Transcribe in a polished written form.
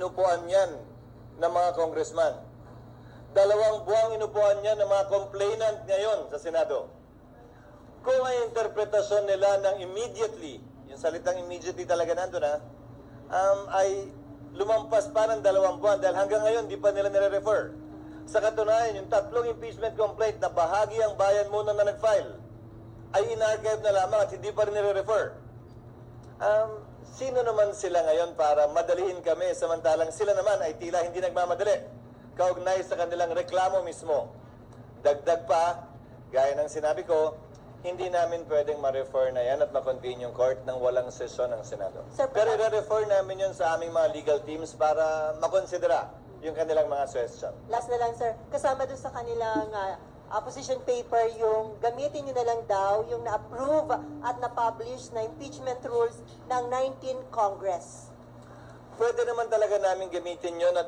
Inupuan yan ng mga congressman. 2 buwang inupuan yan ng mga complainant ngayon sa Senado. Kung ang interpretasyon nila ng immediately, yung salitang immediately talaga nandun ay lumampas pa ng 2 buwan dahil hanggang ngayon di pa nila nire-refer. Sa katunayan, yung 3 impeachment complaint na bahagi ang bayan muna na nag-file ay in-archive na lamang at hindi pa rin nire-refer. Sino naman sila ngayon para madaliin kami samantalang sila naman ay tila hindi nagmamadali kaugnay sa kanilang reklamo mismo. Dagdag pa, gaya ng sinabi ko, hindi namin pwedeng ma-refer na yan at ma-convene yung court nang walang sesyon ng Senado. Sir, pero i-refer namin yun sa aming mga legal teams para makonsidera yung kanilang mga suggestion. last na lang, sir. Kasama doon sa kanilang opposition paper, yung gamitin nyo na lang daw yung na-approve at na-publish na impeachment rules ng 19 Congress. Pwede naman talaga namin gamitin yun at